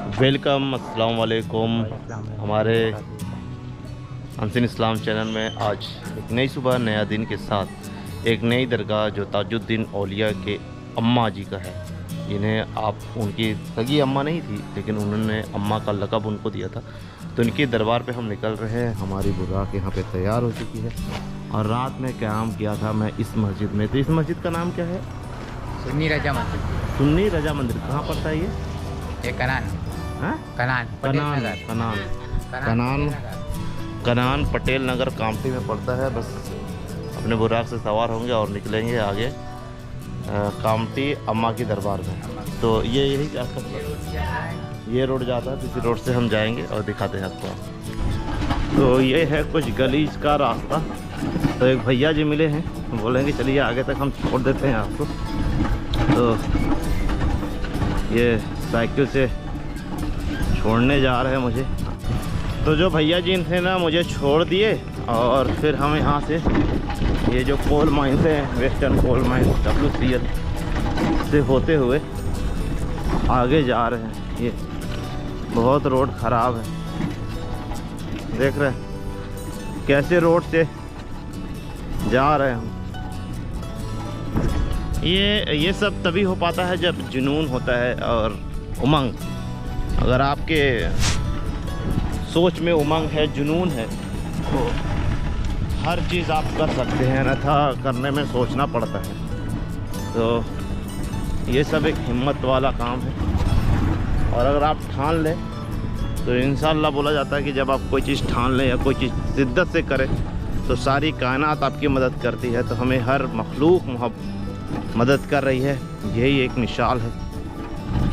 Welcome, अस्सलाम वालेकुम। हमारे अनसीन इस्लाम चैनल में आज एक नई सुबह नया दिन के साथ एक नई दरगाह जो ताजुद्दीन औलिया के अम्मा जी का है, जिन्हें आप उनकी सगी अम्मा नहीं थी लेकिन उन्होंने अम्मा का लक़ब उनको दिया था। तो इनके दरबार पे हम निकल रहे हैं। हमारी बुराक यहाँ पे तैयार हो चुकी है और रात में क़याम किया था मैं इस मस्जिद में। तो इस मस्जिद का नाम क्या है? सुन्नी रजा मंदिर। सुन्नी रजा मंदिर कहाँ पड़ता है ये कनान। हाँ? कनान कनान कनान कनान कनान पटेल नगर कामटी में पड़ता है। बस अपने बुराक से सवार होंगे और निकलेंगे आगे कामटी अम्मा की दरबार में। तो ये यही ये रोड जाता है, इसी रोड से हम जाएंगे और दिखाते हैं आपको। तो ये है कुछ गलीज का रास्ता। तो एक भैया जी मिले हैं, बोलेंगे चलिए आगे तक हम छोड़ देते हैं आपको। तो ये साइकिल से छोड़ने जा रहे हैं मुझे। तो जो भैया जी थे ना मुझे छोड़ दिए और फिर हम यहाँ से ये जो कोल माइंस हैं, वेस्टर्न कोल माइंस WCL से होते हुए आगे जा रहे हैं। ये बहुत रोड ख़राब है, देख रहे हैं कैसे रोड से जा रहे हैं हम। ये सब तभी हो पाता है जब जुनून होता है और उमंग। अगर आपके सोच में उमंग है, जुनून है, तो हर चीज़ आप कर सकते हैं, अन्यथा करने में सोचना पड़ता है। तो ये सब एक हिम्मत वाला काम है और अगर आप ठान लें तो इंशाअल्लाह बोला जाता है कि जब आप कोई चीज़ ठान लें या कोई चीज़ शिद्दत से करें तो सारी कायनात आपकी मदद करती है। तो हमें हर मखलूक मदद कर रही है, यही एक मिसाल है।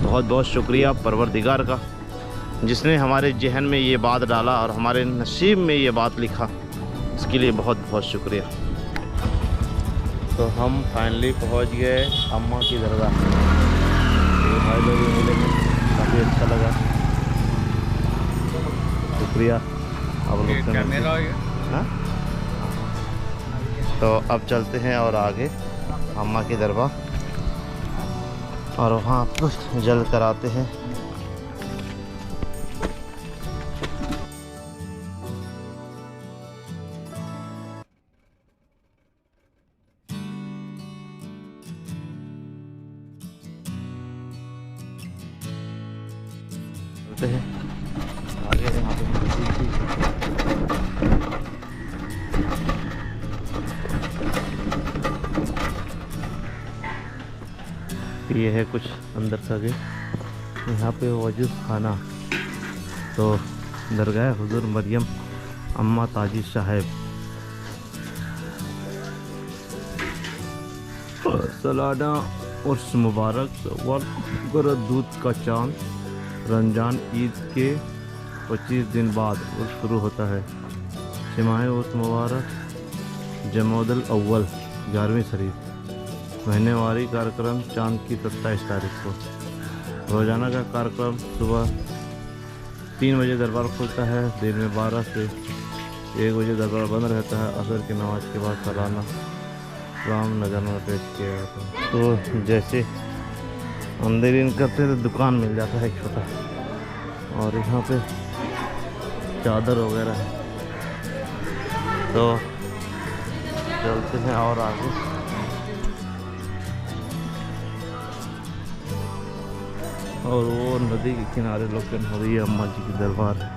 बहुत बहुत शुक्रिया परवरदिगार का, जिसने हमारे जहन में ये बात डाला और हमारे नसीब में ये बात लिखा, इसके लिए बहुत बहुत शुक्रिया। तो हम फाइनली पहुंच गए अम्मा की दरगाह। तो भाई लोग मिले, काफ़ी अच्छा लगा, शुक्रिया आप लोग से। हाँ? तो अब चलते हैं और आगे अम्मा की दरबार और वहाँ आपको जल्द कराते हैं। चलते हैं आगे। यहाँ पे ये है कुछ अंदर का गेट। यहाँ पे वजूद खाना। तो दरगाह हुजूर मरियम अम्मा ताजी साहेब, सालाना उर्स मुबारक वर दूध का चांद। रमजान ईद के 25 दिन बाद उर्स शुरू होता है। शमाए उर्स मुबारक जमोदल अव्वल 11वीं शरीफ। महीनेवारी कार्यक्रम चांद की 27 तारीख को। रोज़ाना का कार्यक्रम सुबह 3 बजे दरबार खुलता है, दिन में 12 से 1 बजे दरबार बंद रहता है। असर की नमाज के बाद सालाना इस्लाम नजराना पेश किया जाता है। तो जैसे अंदर इन करते तो दुकान मिल जाता है एक छोटा, और यहाँ पे चादर वगैरह है। तो चलते हैं और आगे। और वो नदी के किनारे लोकेशन हो रही है अम्मा जी की दरबार है।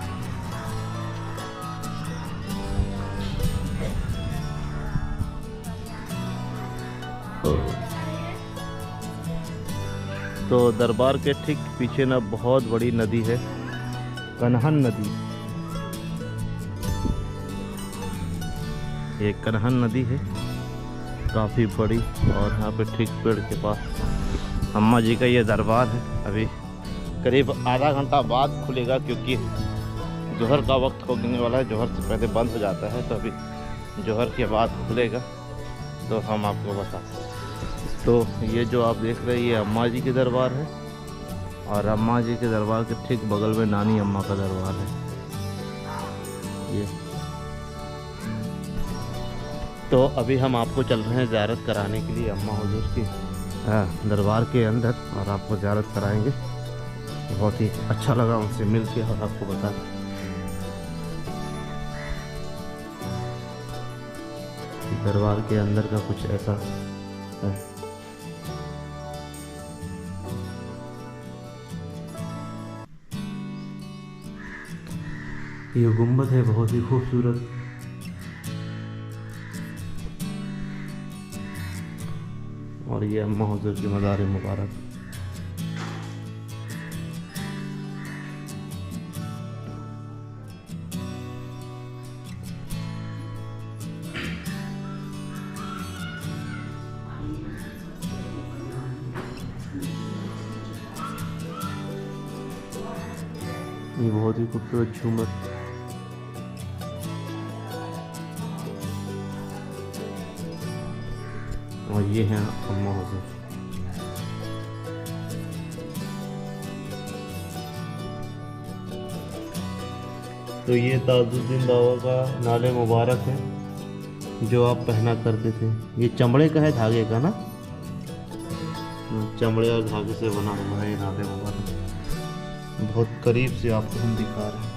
तो दरबार के ठीक पीछे ना बहुत बड़ी नदी है, कनहन नदी। ये कनहन नदी है, काफ़ी बड़ी। और यहाँ पे ठीक पेड़ के पास अम्मा जी का ये दरबार है। अभी करीब आधा घंटा बाद खुलेगा, क्योंकि जोहर का वक्त होने वाला है। जोहर से पहले बंद हो जाता है, तो अभी जोहर के बाद खुलेगा, तो हम आपको बताते हैं। तो ये जो आप देख रहे हैं ये अम्मा जी के दरबार है, और अम्मा जी के दरबार के ठीक बगल में नानी अम्मा का दरबार है ये। तो अभी हम आपको चल रहे हैं ज़ियारत कराने के लिए अम्मा हुजूर की दरबार के अंदर, और आपको ज़ियारत कराएंगे। बहुत ही अच्छा लगा उनसे मिल के और आपको बता दरबार के अंदर का कुछ ऐसा है। ये गुम्बद है बहुत ही खूबसूरत। और ये अम्मा हुजूर की मज़ार मुबारक। ये बहुत ही खूबसूरत झूमर। और ये हैं अम्मा हुजूर। तो ये ताजुद्दीन बाबा का नाले मुबारक है जो आप पहना करते थे। ये चमड़े का है, धागे का ना? चमड़े और धागे से बना हुआ है ये नाले मुबारक। बहुत करीब से आपको हम दिखा रहे हैं।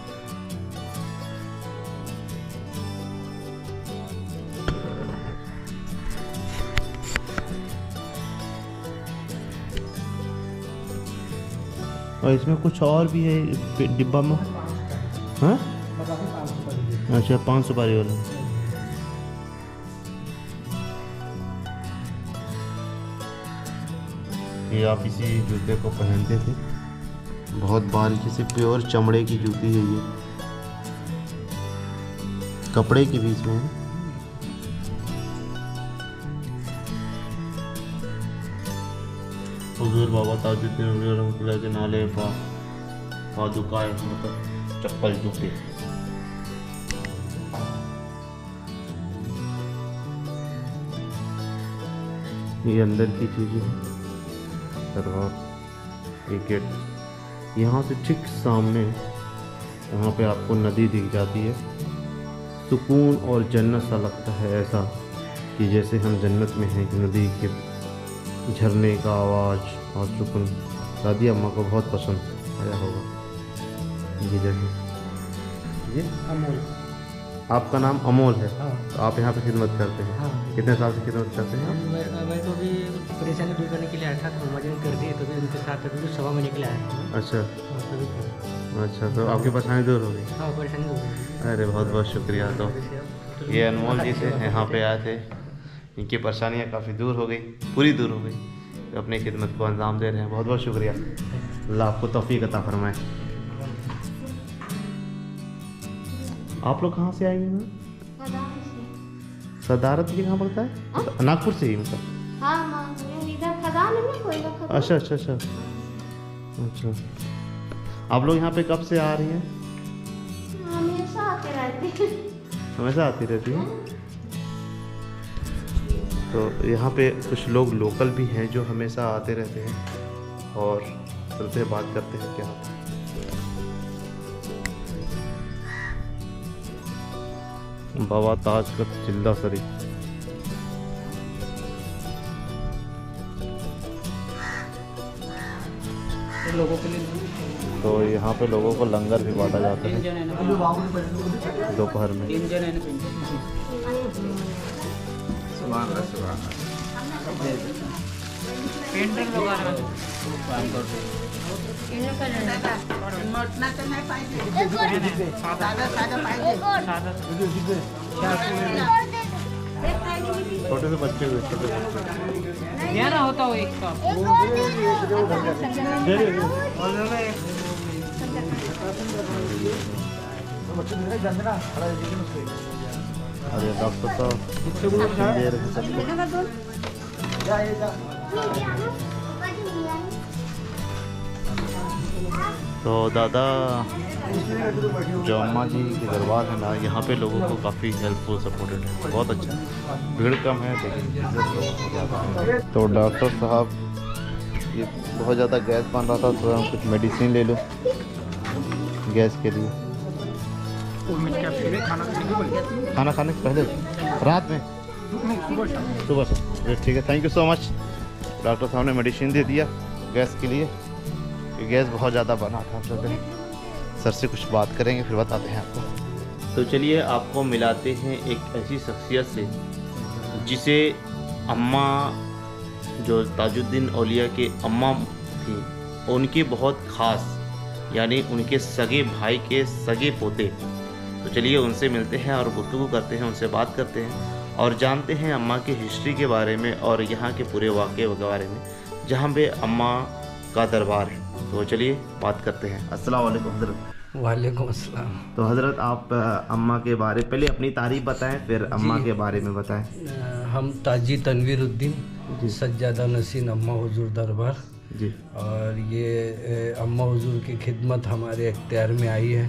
और इसमें कुछ और भी है डिब्बा में। हाँ अच्छा, 5 सुपारी वाला। ये आप इसी जूते को पहनते थे। बहुत बारीकी से प्योर चमड़े की जूती है ये, कपड़े के बीच में है। हुजूर बाबा ताजुद्दीन रहमतुल्लाह के नाले पादुकाए मतलब चप्पल जूते। ये अंदर की चीज़ें हैं। दरबार एक गेट, यहाँ से ठीक सामने वहाँ पे आपको नदी दिख जाती है। सुकून और जन्नत सा लगता है, ऐसा कि जैसे हम जन्नत में हैं। नदी के झरने का आवाज़ और सुकून दादी अम्मा को बहुत पसंद आया होगा ये जगह। ये अमोल। आपका नाम अमोल है? हाँ। तो आप यहाँ पे खिदमत करते हैं? हाँ। कितने साल से खिदमत करते हैं आप? मैं तो भी परेशानी दूर करने के लिए आया था, तो मजे कर दिए, तो भी उनके साथ अभी 1.25 महीने के लिए आया था। अच्छा हाँ, तभी तो। अच्छा, तो आपकी परेशानी दूर हो गई? हाँ, परेशानी दूर हो गई। अरे बहुत बहुत शुक्रिया। तो ये अनमोल जी थे, यहाँ पे आए थे, इनकी परेशानियाँ काफ़ी दूर हो गई, पूरी दूर हो गई, तो अपनी खिदमत को अंजाम दे रहे हैं। बहुत बहुत शुक्रिया। अल्लाह आपको तौफीक अता फरमाए। आप लोग कहाँ से आएंगे मैम? सदारत ये कहाँ पड़ता है? नागपुर से ही मतलब? हाँ, इधर खदान है ना, कोई का खदान। अच्छा अच्छा अच्छा अच्छा। आप लोग यहाँ पे कब से आ रही हैं? हमेशा आते रहते हैं। हमेशा आती रहती हैं? तो यहाँ पे कुछ लोग लोकल भी हैं जो हमेशा आते रहते हैं, और चलते बात करते हैं क्या होता है। बाबा ताज का चिल्ला शरीफ। लोगों के लिए तो यहाँ पे लोगों को लंगर भी बांटा जाता है दोपहर में। पेंटर लोग आ रहे हैं, काम कर रहे हैं। छोटे से बच्चे हुए, छोटे बच्चे। यहाँ ना होता हो एक कप। अरे डॉक्टर साहब दे रहे हैं सबको। तो दादा जो अम्मा जी के दरबार है ना, यहाँ पे लोगों को काफ़ी हेल्पफुल सपोर्टेड है, बहुत अच्छा है। भीड़ कम है लेकिन इज्जत लोगों को ज़्यादा है। तो डॉक्टर साहब ये बहुत ज़्यादा गैस बन रहा था, तो हम कुछ मेडिसिन ले लो गैस के लिए। खाना खाने से पहले, रात में, सुबह से। ठीक है, thank you so much. Doctor साहब ने मेडिसिन दे दिया गैस के लिए, गैस बहुत ज़्यादा बना था हम सब ने। सर से कुछ बात करेंगे फिर बताते हैं आपको। तो चलिए आपको मिलाते हैं एक ऐसी शख्सियत से जिसे अम्मा, जो ताजुद्दीन औलिया के अम्मा थी, उनके बहुत ख़ास, यानी उनके सगे भाई के सगे पोते। तो चलिए उनसे मिलते हैं और गुफ्तगू करते हैं, उनसे बात करते हैं और जानते हैं अम्मा की हिस्ट्री के बारे में और यहाँ के पूरे वाक़े के बारे में जहाँ पे अम्मा का दरबार है। तो चलिए बात करते हैं। अस्सलाम वालेकुम हज़रत। वालेकुम अस्सलाम। तो हज़रत आप अम्मा के बारे, पहले अपनी तारीफ बताएं फिर अम्मा के बारे में बताएं। हम ताजी तनवीरुद्दीन सज्जादा नसीन अम्मा हुजूर दरबार जी। और ये अम्मा हुजूर की खिदमत हमारे इख्तियार में आई है।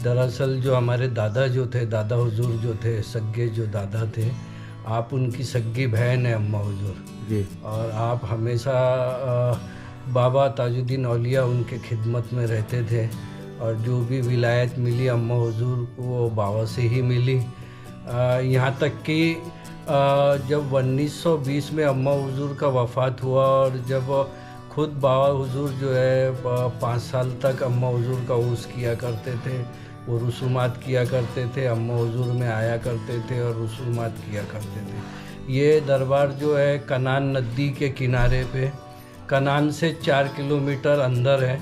दरअसल जो हमारे दादा जो थे, दादा हुजूर जो थे, सग्गे जो दादा थे, आप उनकी सग्गी बहन है अम्मा हुजूर जी। और आप हमेशा बाबा ताजुद्दीन औलिया उनके खिदमत में रहते थे और जो भी विलायत मिली अम्मा हुजूर को वो बाबा से ही मिली। यहाँ तक कि जब 1920 में अम्मा हुजूर का वफ़ात हुआ और जब खुद बाबा हुजूर जो है 5 साल तक अम्मा हुजूर का उर्स किया करते थे, वो रसूमात किया करते थे, अम्मा हुजूर में आया करते थे और रसूमात किया करते थे। ये दरबार जो है कनान नदी के किनारे पे, कनान से 4 किलोमीटर अंदर है,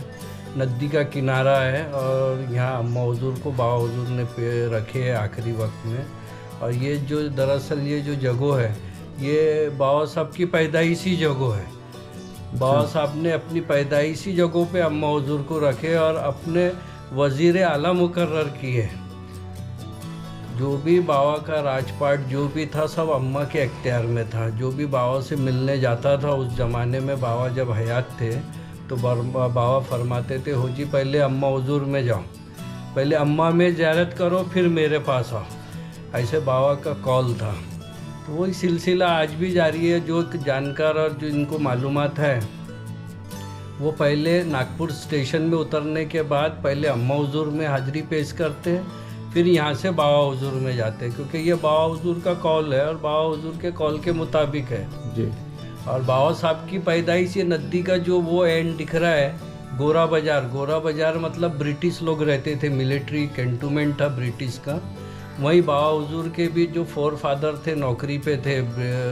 नदी का किनारा है और यहाँ अम्मा हुजूर को बाबा हुजूर ने पे रखे है आखिरी वक्त में। और ये जो दरअसल ये जो जगह है ये बाबा साहब की पैदाइशी जगह है। बाबा साहब ने अपनी पैदाइशी जगहों पे अम्मा हुजूर को रखे और अपने वज़ीर आला मुकर्रर किए। जो भी बाबा का राजपाट जो भी था सब अम्मा के इख्तियार में था। जो भी बाबा से मिलने जाता था उस ज़माने में, बाबा जब हयात थे तो बाबा फरमाते थे, हो जी पहले अम्मा हुजूर में जाओ, पहले अम्मा में ज़ियारत करो फिर मेरे पास आओ। ऐसे बाबा का कौल था। तो वही सिलसिला आज भी जारी है। जो जानकार और जो इनको मालूमात है वो पहले नागपुर स्टेशन में उतरने के बाद पहले अम्मा हुजूर में हाज़िरी पेश करते हैं, फिर यहाँ से बाबा हुजूर में जाते हैं, क्योंकि ये बाबा हुजूर का कौल है और बाबा हुजूर के कौल के मुताबिक है जी। और बाबा साहब की पैदाइश ये नदी का जो वो एंड दिख रहा है, गोरा बाज़ार। गोरा बाज़ार मतलब ब्रिटिश लोग रहते थे, मिलिट्री कैंटोनमेंट था ब्रिटिश का। वहीं बाबा हुजूर के भी जो 4 फादर थे नौकरी पे थे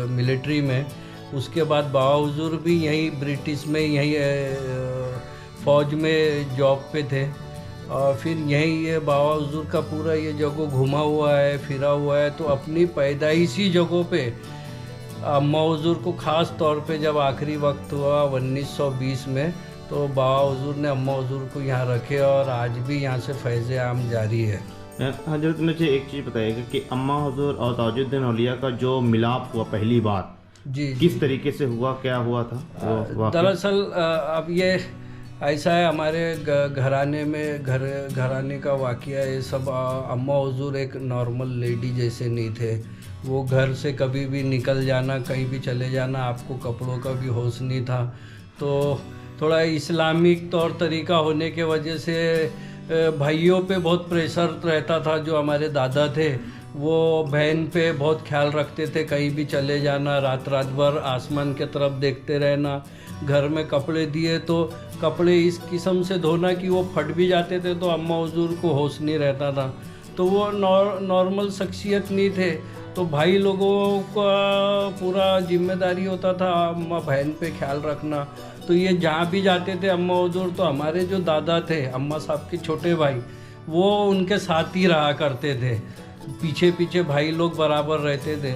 मिलिट्री में, उसके बाद बाबा हुजूर भी यहीं ब्रिटिश में यहीं फ़ौज में जॉब पे थे और फिर यहीं ये बाबा हुजूर का पूरा ये जगह घुमा हुआ है, फिरा हुआ है। तो अपनी पैदाइशी जगहों पे अम्मा हुजूर को ख़ास तौर पे जब आखिरी वक्त हुआ 1920 में तो बाबा हुजूर ने अम्मा हुजूर को यहाँ रखे और आज भी यहाँ से फैज़ आम जारी है। हजरत मुझे एक चीज़ बताइएगा कि अम्मा हुजूर और ताजुद्दीन औलिया का जो मिलाप हुआ पहली बार जी किस तरीके से हुआ, क्या हुआ था वो वाक़या? दरअसल अब ये ऐसा है, हमारे घराने में घराने का वाक़या है सब। अम्मा हुजूर एक नॉर्मल लेडी जैसे नहीं थे। वो घर से कभी भी निकल जाना, कहीं भी चले जाना, आपको कपड़ों का भी होश नहीं था। तो थोड़ा इस्लामिक तौर तरीका होने के वजह से भाइयों पे बहुत प्रेशर रहता था। जो हमारे दादा थे वो बहन पे बहुत ख्याल रखते थे, कहीं भी चले जाना, रात भर आसमान के तरफ देखते रहना। घर में कपड़े दिए तो कपड़े इस किस्म से धोना कि वो फट भी जाते थे तो अम्मा हुजूर को होश नहीं रहता था। तो वो नॉर्मल शख्सियत नहीं थे। तो भाई लोगों का पूरा जिम्मेदारी होता था अम्मा बहन पे ख्याल रखना। तो ये जहाँ भी जाते थे अम्मा हुजूर, तो हमारे जो दादा थे अम्मा साहब के छोटे भाई, वो उनके साथ ही रहा करते थे, पीछे पीछे भाई लोग बराबर रहते थे।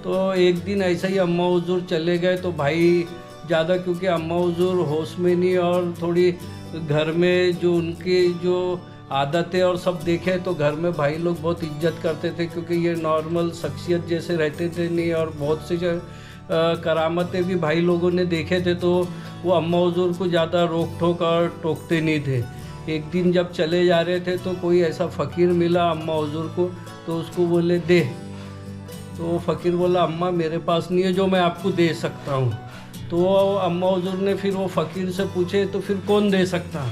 तो एक दिन ऐसा ही अम्मा हुजूर चले गए तो भाई ज़्यादा, क्योंकि अम्मा हुजूर होश में नहीं और थोड़ी घर में जो उनकी जो आदतें और सब देखे तो घर में भाई लोग बहुत इज्जत करते थे, क्योंकि ये नॉर्मल शख्सियत जैसे रहते थे नहीं और बहुत सी करामतें भी भाई लोगों ने देखे थे। तो वो अम्मा हुजूर को ज़्यादा रोक ठोक और टोकते नहीं थे। एक दिन जब चले जा रहे थे तो कोई ऐसा फ़कीर मिला अम्मा हुजूर को, तो उसको बोले दे। तो वो फ़कीर बोला अम्मा मेरे पास नहीं है जो मैं आपको दे सकता हूँ। तो अम्मा हुजूर ने फिर वो फ़कीर से पूछे तो फिर कौन दे सकता?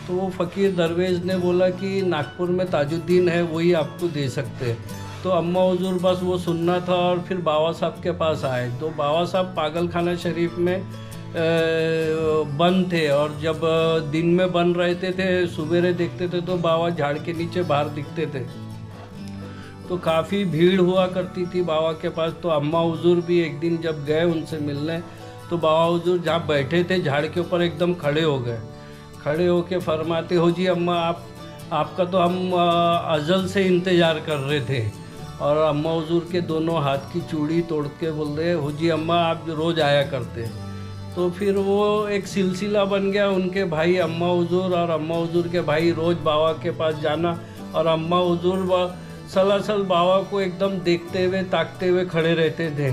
तो वो फ़कीर दरवेज़ ने बोला कि नागपुर में ताजुद्दीन है, वही आपको दे सकते हैं। तो अम्मा हुजूर बस वो सुनना था और फिर बाबा साहब के पास आए। तो बाबा साहब पागल खाना शरीफ में बंद थे, और जब दिन में बन रहते थे सवेरे देखते थे तो बाबा झाड़ के नीचे बाहर दिखते थे। तो काफ़ी भीड़ हुआ करती थी बाबा के पास। तो अम्मा हुजूर भी एक दिन जब गए उनसे मिलने, तो बाबा हुजूर जहाँ बैठे थे झाड़ के ऊपर एकदम खड़े हो गए। खड़े होके फरमाते, हो जी अम्मा आपका तो हम अज़ल से इंतज़ार कर रहे थे। और अम्मा हुजूर के दोनों हाथ की चूड़ी तोड़ के बोल रहे, हो जी अम्मा आप रोज़ आया करते। तो फिर वो एक सिलसिला बन गया, उनके भाई अम्मा हुजूर और अम्मा हुजूर के भाई रोज़ बाबा के पास जाना, और अम्मा हुजूर सलासल बाबा को एकदम देखते हुए ताकते हुए खड़े रहते थे।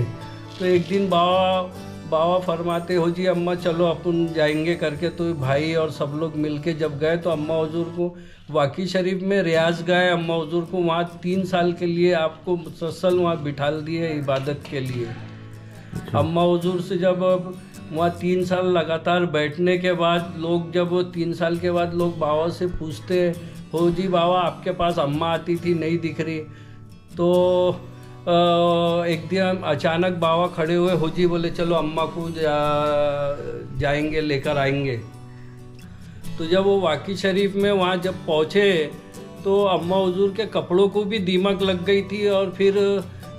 तो एक दिन बाबा फरमाते, हो जी अम्मा चलो अपन जाएंगे करके। तो भाई और सब लोग मिलके जब गए तो अम्मा हुजूर को वाकी शरीफ में रियाज गए। अम्मा हुजूर को वहाँ 3 साल के लिए आपको मुसलसल वहाँ बिठा दिए इबादत के लिए। अम्मा हुजूर से जब वहाँ 3 साल लगातार बैठने के बाद लोग, जब 3 साल के बाद लोग बाबा से पूछते, हो जी बाबा आपके पास अम्मा आती थी नहीं दिख रही। तो एक दिन अचानक बाबा खड़े हुए, हो जी बोले चलो अम्मा को जाएंगे लेकर आएंगे। तो जब वो वाकी शरीफ में वहाँ जब पहुँचे तो अम्मा हुजूर के कपड़ों को भी दीमक लग गई थी, और फिर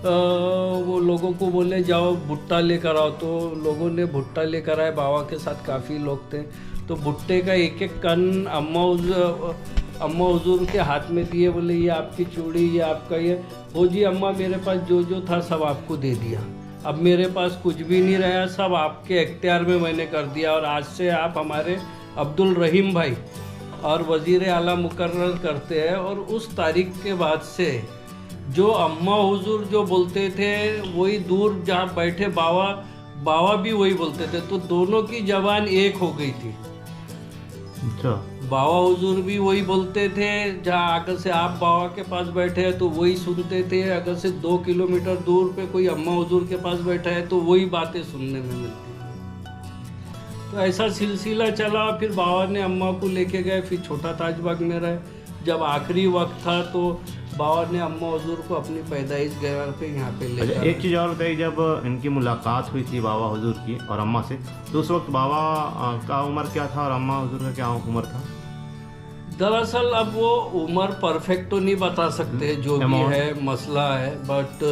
वो लोगों को बोले जाओ भुट्टा लेकर आओ। तो लोगों ने भुट्टा लेकर आए, बाबा के साथ काफ़ी लोग थे। तो भुट्टे का एक एक कन अम्मा हुजूर के हाथ में दिए, बोले ये आपकी चूड़ी, ये आपका ये। हो जी अम्मा मेरे पास जो जो था सब आपको दे दिया, अब मेरे पास कुछ भी नहीं रहा, सब आपके इख्तियार में मैंने कर दिया। और आज से आप हमारे अब्दुल रहीम भाई और वज़ीर आला मुकर्रर करते हैं। और उस तारीख के बाद से जो अम्मा हुजूर जो बोलते थे वही दूर जहाँ बैठे बाबा भी वही बोलते थे। तो दोनों की जबान एक हो गई थी। अच्छा। बाबा हुजूर भी वही बोलते थे, जहाँ अगर से आप बाबा के पास बैठे हैं तो वही सुनते थे, अगर से 2 किलोमीटर दूर पे कोई अम्मा हुजूर के पास बैठा है तो वही बातें सुनने में मिलती। तो ऐसा सिलसिला चला। फिर बाबा ने अम्मा को लेके गए, फिर छोटा ताजबाग में रहे। जब आखिरी वक्त था तो बाबा ने अम्मा हुजूर को अपनी पैदाइश घर पे यहाँ पे ले अच्छा, एक चीज़ और बताइए, जब इनकी मुलाकात हुई थी बाबा हुजूर की और अम्मा से, तो उस वक्त बाबा का उम्र क्या था और अम्मा हुजूर का क्या उम्र था? दरअसल अब वो उम्र परफेक्ट तो नहीं बता सकते, जो भी है मसला है। बट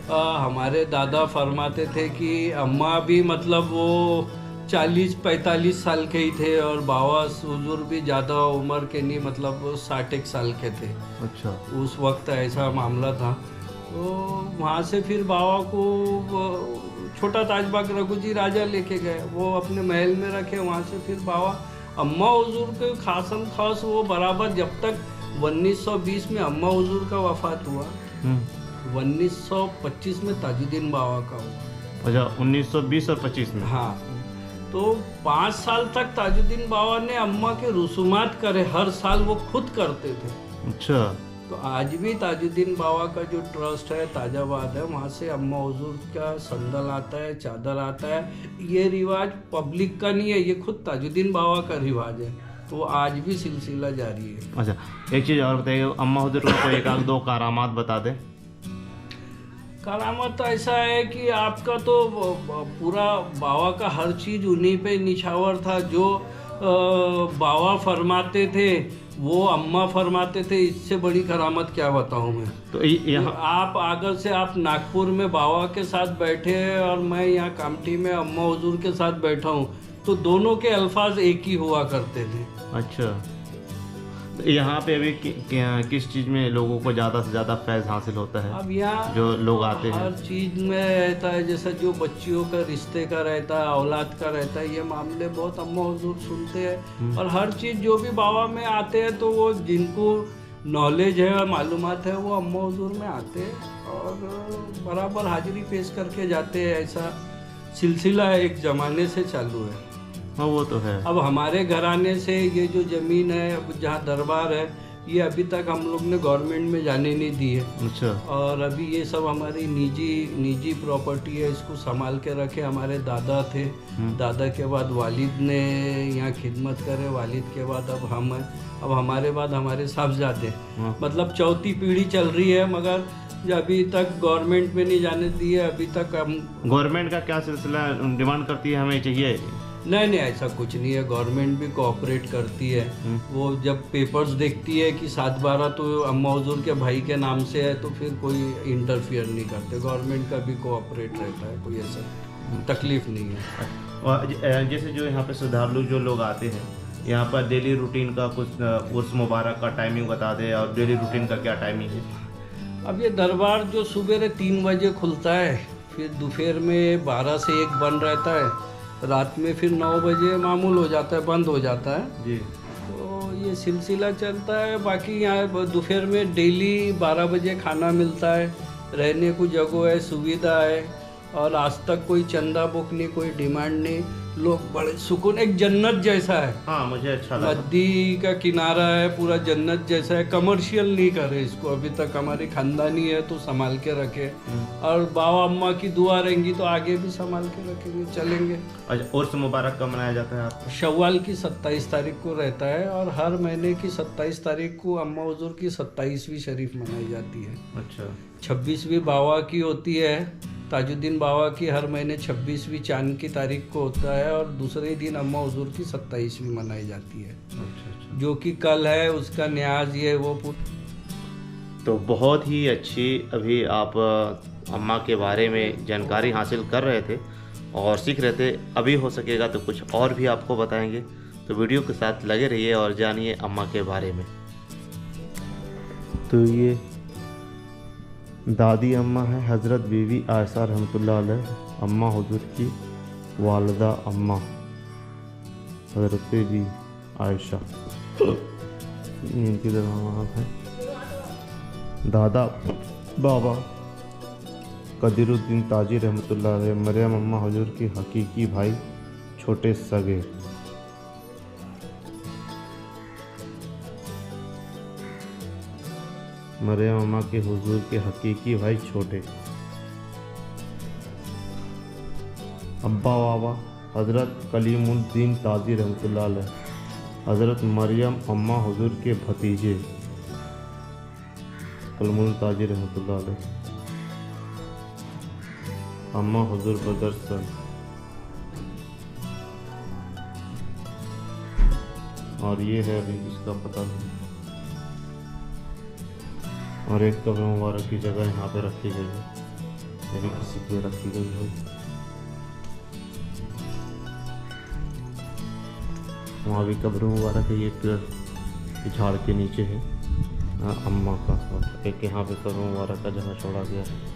हमारे दादा फरमाते थे कि अम्मा भी मतलब वो 40-45 साल के ही थे, और बाबा हुजूर भी ज़्यादा उम्र के नहीं, मतलब 60 साल के थे। अच्छा। उस वक्त ऐसा मामला था। तो वहाँ से फिर बाबा को छोटा ताजबाग रघुजी राजा लेके गए, वो अपने महल में रखे। वहाँ से फिर बाबा अम्मा हुजूर के खासम खास वो बराबर जब तक 1920 में अम्मा हुजूर का वफात हुआ, 1925 में ताजुद्दीन बाबा का हुआ। अच्छा, 1920 और 25 में। हाँ। तो 5 साल तक ताजुद्दीन बाबा ने अम्मा के रसूमात करे, हर साल वो खुद करते थे। अच्छा। तो आज भी ताजुद्दीन बाबा का जो ट्रस्ट है ताजाबाद है, वहाँ से अम्मा हुजूर का संदल आता है, चादर आता है। ये रिवाज पब्लिक का नहीं है, ये खुद ताजुद्दीन बाबा का रिवाज है। तो आज भी सिलसिला जारी है। अच्छा, एक चीज़ और बताइए, अम्मा हुजूर को कोई 1-2 करामात बता दें। करामत ऐसा है कि आपका तो पूरा बाबा का हर चीज़ उन्हीं पे निछावर था। जो बाबा फरमाते थे वो अम्मा फरमाते थे, इससे बड़ी करामत क्या बताऊं मैं। तो यहाँ आप अगर से आप नागपुर में बाबा के साथ बैठे और मैं यहाँ कामठी में अम्मा हुजूर के साथ बैठा हूँ, तो दोनों के अल्फाज एक ही हुआ करते थे। अच्छा, तो यहाँ पे अभी किस चीज़ में लोगों को ज़्यादा से ज़्यादा फैज़ हासिल होता है? अब यहाँ जो लोग आते हैं हर चीज़ में रहता है, जैसा जो बच्चियों का रिश्ते का रहता है, औलाद का रहता है, ये मामले बहुत अम्मा हुजूर सुनते हैं। और हर चीज़ जो भी बाबा में आते हैं तो वो जिनको नॉलेज है और मालूमात है वो अम्मा हुजूर में आते हैं और बराबर हाजिरी पेश करके जाते हैं। ऐसा सिलसिला एक ज़माने से चालू है। हाँ, वो तो है। अब हमारे घराने से ये जो ज़मीन है, अब जहाँ दरबार है, ये अभी तक हम लोग ने गवर्नमेंट में जाने नहीं दी है। अच्छा। और अभी ये सब हमारी निजी प्रॉपर्टी है, इसको संभाल के रखे हमारे दादा थे। दादा के बाद वालिद ने यहाँ खिदमत करे, वालिद के बाद अब हम हैं, अब हमारे बाद हमारे साहबजादे, मतलब चौथी पीढ़ी चल रही है, मगर जो अभी तक गवर्नमेंट में नहीं जाने दी है। अभी तक हम गवर्नमेंट का क्या सिलसिला डिमांड करती है हमें चाहिए? नहीं ऐसा कुछ नहीं है, गवर्नमेंट भी कोऑपरेट करती है। वो जब पेपर्स देखती है कि 7/12 तो अम्मा हुजूर के भाई के नाम से है तो फिर कोई इंटरफियर नहीं करते, गवर्नमेंट का भी कोऑपरेट रहता है, कोई ऐसा तकलीफ नहीं है। और जैसे जो यहाँ पे श्रद्धालु जो लोग आते हैं यहाँ पर डेली रूटीन का कुछ उर्स मुबारक का टाइमिंग बता दें, और डेली रूटीन का क्या टाइमिंग है? अब ये दरबार जो सुबह 3 बजे खुलता है, फिर दोपहर में 12 से 1 बंद रहता है, रात में फिर 9 बजे मामूल हो जाता है, बंद हो जाता है जी। तो ये सिलसिला चलता है। बाकी यहाँ दोपहर में डेली 12 बजे खाना मिलता है, रहने को जगह है, सुविधा है, और आज तक कोई चंदा बुक नहीं, कोई डिमांड नहीं, लोग बड़े सुकून, एक जन्नत जैसा है। हाँ, मुझे अच्छा लगा। नदी का किनारा है, पूरा जन्नत जैसा है, कमर्शियल नहीं करे इसको, अभी तक हमारी खानदानी है तो संभाल के रखे, और बाबा अम्मा की दुआ रहेंगी तो आगे भी संभाल के रखेंगे, चलेंगे। अच्छा, उर्स मुबारक कब मनाया जाता है आपका? शव्वाल की 27 तारीख को रहता है, और हर महीने की 27 तारीख को अम्मा हुजूर की 27वीं शरीफ मनाई जाती है। अच्छा। 26वीं बाबा की होती है, ताजुद्दीन बाबा की हर महीने 26वीं चांद की तारीख को होता है, और दूसरे दिन अम्मा हुजूर की 27वीं मनाई जाती है। अच्छा। जो कि कल है, उसका न्याज ये वो तो बहुत ही अच्छी अभी आप अम्मा के बारे में जानकारी हासिल कर रहे थे और सीख रहे थे। अभी हो सकेगा तो कुछ और भी आपको बताएंगे, तो वीडियो के साथ लगे रहिए और जानिए अम्मा के बारे में। तो ये दादी अम्मा है हज़रत बीवी आयशा रहमतुल्लाह अलैह, अम्मा हुजूर की वालिदा अम्मा हज़रत बीवी आयशा। इनकी दरवाज़ है दादा बाबा कदीरुद्दीन ताजी रहमतुल्लाह अलैह, मरियम अम्मा हुजूर की हकीकी भाई छोटे सगे। मरियम अम्मा के हुजूर के हकीकी भाई छोटे। अब्बा बाबा हज़रत कलीमुद्दीन ताजी रहमतुल्लाह अलैह, हज़रत मरियम अम्मा हुजूर के भतीजे कलीमुद्दीन ताजी रहमतुल्लाह अलैह, अम्मा हुजूर बदर सन। और ये है अभी इसका पता नहीं। और एक कब्र मुबारक की जगह यहाँ पे रखी गई है, ये भी किसी की रखी गई है। वहाँ भी कब्र मुबारक है, ये पेड़ झाड़ के नीचे है अम्मा का, एक यहाँ पे कब्र मुबारक का जगह छोड़ा गया है।